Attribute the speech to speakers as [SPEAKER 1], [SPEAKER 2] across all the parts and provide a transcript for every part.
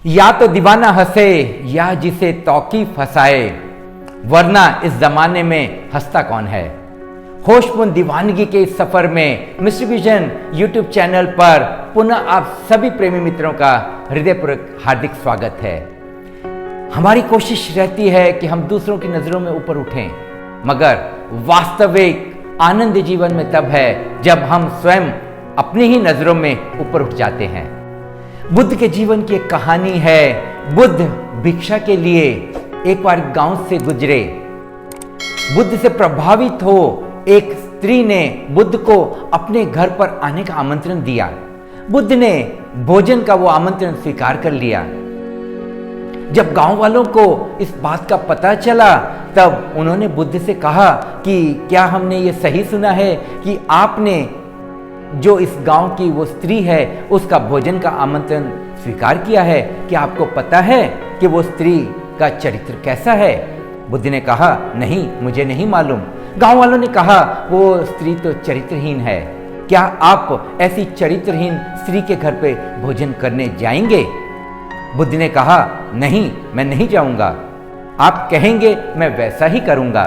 [SPEAKER 1] या तो दीवाना हंसे या जिसे तौकीफ हंसाए, वरना इस जमाने में हंसता कौन है। होशपूर्ण दीवानगी के इस सफर में मिस्टर विजन यूट्यूब चैनल पर पुनः आप सभी प्रेमी मित्रों का हृदयपूर्वक हार्दिक स्वागत है। हमारी कोशिश रहती है कि हम दूसरों की नजरों में ऊपर उठें, मगर वास्तविक आनंद जीवन में तब है जब हम स्वयं अपनी ही नजरों में ऊपर उठ जाते हैं। बुद्ध के जीवन की एक कहानी है। बुद्ध भिक्षा के लिए एक बार गांव से गुजरे। बुद्ध से प्रभावित हो एक स्त्री ने बुद्ध को अपने घर पर आने का आमंत्रण दिया। बुद्ध ने भोजन का वो आमंत्रण स्वीकार कर लिया। जब गांव वालों को इस बात का पता चला तब उन्होंने बुद्ध से कहा कि क्या हमने ये सही सुना है कि आपने जो इस गांव की वो स्त्री है उसका भोजन का आमंत्रण स्वीकार किया है? क्या आपको पता है कि वो स्त्री का चरित्र कैसा है? बुद्ध ने कहा, नहीं, मुझे नहीं मालूम। गांव वालों ने कहा, वो स्त्री तो चरित्रहीन है। क्या आप ऐसी चरित्रहीन स्त्री के घर पे भोजन करने जाएंगे? बुद्ध ने कहा, नहीं, मैं नहीं जाऊंगा। आप कहेंगे मैं वैसा ही करूंगा,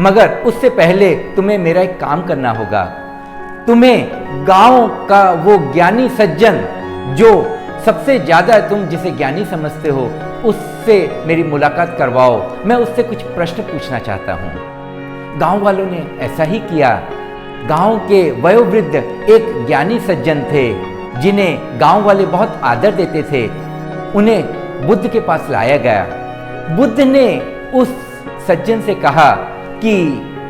[SPEAKER 1] मगर उससे पहले तुम्हें मेरा एक काम करना होगा। तुम्हें गांव का वो ज्ञानी सज्जन जो सबसे ज्यादा तुम जिसे ज्ञानी समझते हो उससे मेरी मुलाकात करवाओ। मैं उससे कुछ प्रश्न पूछना चाहता हूं। गांव वालों ने ऐसा ही किया। गांव के वयोवृद्ध एक ज्ञानी सज्जन थे जिन्हें गांव वाले बहुत आदर देते थे। उन्हें बुद्ध के पास लाया गया। बुद्ध ने उस सज्जन से कहा कि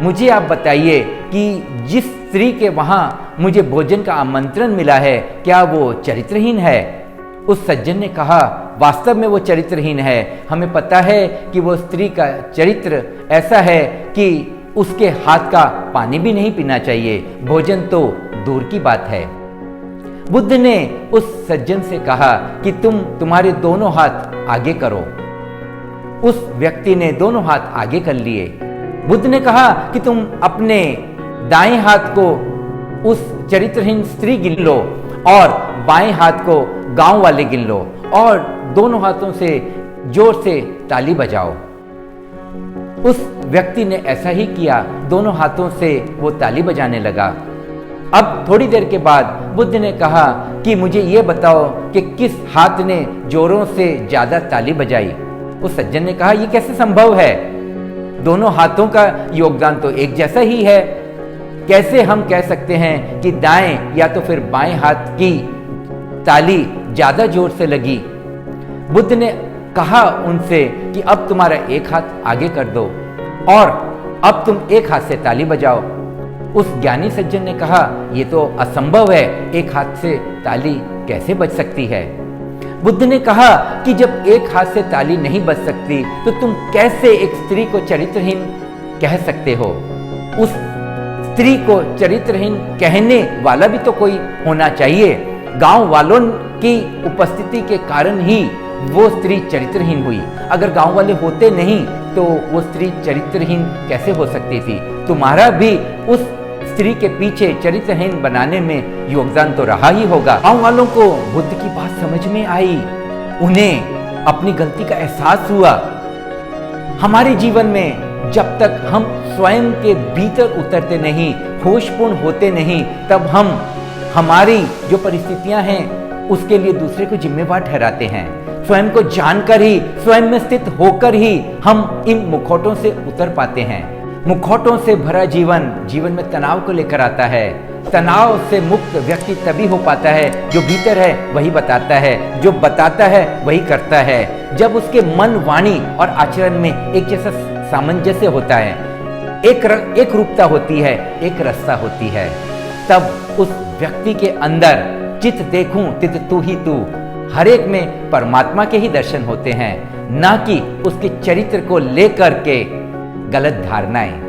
[SPEAKER 1] मुझे आप बताइए कि जिस स्त्री के वहां मुझे भोजन का आमंत्रण मिला है, क्या वो चरित्रहीन है? उस सज्जन ने कहा, वास्तव में वो चरित्रहीन है। हमें पता है कि वो स्त्री का चरित्र ऐसा है कि उसके हाथ का पानी भी नहीं पीना चाहिए, भोजन तो दूर की बात है। बुद्ध ने उस सज्जन से कहा कि तुम्हारे दोनों हाथ आगे करो। उस व्यक्ति ने दोनों हाथ आगे कर लिए। बुद्ध ने कहा कि तुम अपने दाएं हाथ को उस चरित्रहीन स्त्री गिन लो और बाएं हाथ को गांव वाले गिन लो और दोनों हाथों से जोर से ताली बजाओ। उस व्यक्ति ने ऐसा ही किया। दोनों हाथों से वो ताली बजाने लगा। अब थोड़ी देर के बाद बुद्ध ने कहा कि मुझे ये बताओ कि किस हाथ ने जोरों से ज्यादा ताली बजाई। उस सज्जन ने कहा, यह कैसे संभव है? दोनों हाथों का योगदान तो एक जैसा ही है। कैसे हम कह सकते हैं कि दाएं या तो फिर बाएं हाथ की ताली ज्यादा जोर से लगी? बुद्ध ने कहा उनसे कि अब तुम्हारा एक हाथ आगे कर दो और अब तुम एक हाथ से ताली बजाओ। उस ज्ञानी सज्जन ने कहा, यह तो असंभव है, एक हाथ से ताली कैसे बज सकती है? बुद्ध ने कहा कि जब एक हाथ से ताली नहीं बज सकती तो तुम कैसे एक स्त्री को चरित्रहीन कह सकते हो? उस स्त्री को चरित्रहीन कहने वाला भी तो कोई होना चाहिए। गांव वालों की उपस्थिति के कारण ही वो स्त्री चरित्रहीन हुई। अगर गांव वाले होते नहीं तो वो स्त्री चरित्रहीन कैसे हो सकती थी? तुम्हारा भी उस स्त्री के पीछे चरित्रहीन बनाने में योगदान तो रहा ही होगा। गांव वालों को बुद्ध की बात समझ में आई। उन्हें अपनी गलती का एहसास हुआ। हमारे जीवन में जब तक हम स्वयं के भीतर उतरते नहीं, होशपूर्ण होते नहीं, तब हम हमारी जो परिस्थितियां हैं उसके लिए दूसरे को जिम्मेवार ठहराते हैं। स्वयं को जानकर ही, स्वयं में स्थित होकर ही हम इन मुखौटों से उतर पाते हैं। मुखौटों से भरा जीवन में तनाव को लेकर आता है। तनाव से मुक्त व्यक्ति तभी हो पाता है जो भीतर है वही बताता है, जो बताता है वही करता है। जब उसके मन, वाणी और आचरण में एक जैसा सामंजस्य होता है, एक रूपता होती है, एक रस्ता होती है, तब उस व्यक्ति के अंदर चित देखूं तित तू ही तू, हर एक में परमात्मा के ही दर्शन होते हैं, ना कि उसके चरित्र को लेकर के गलत धारणाएं।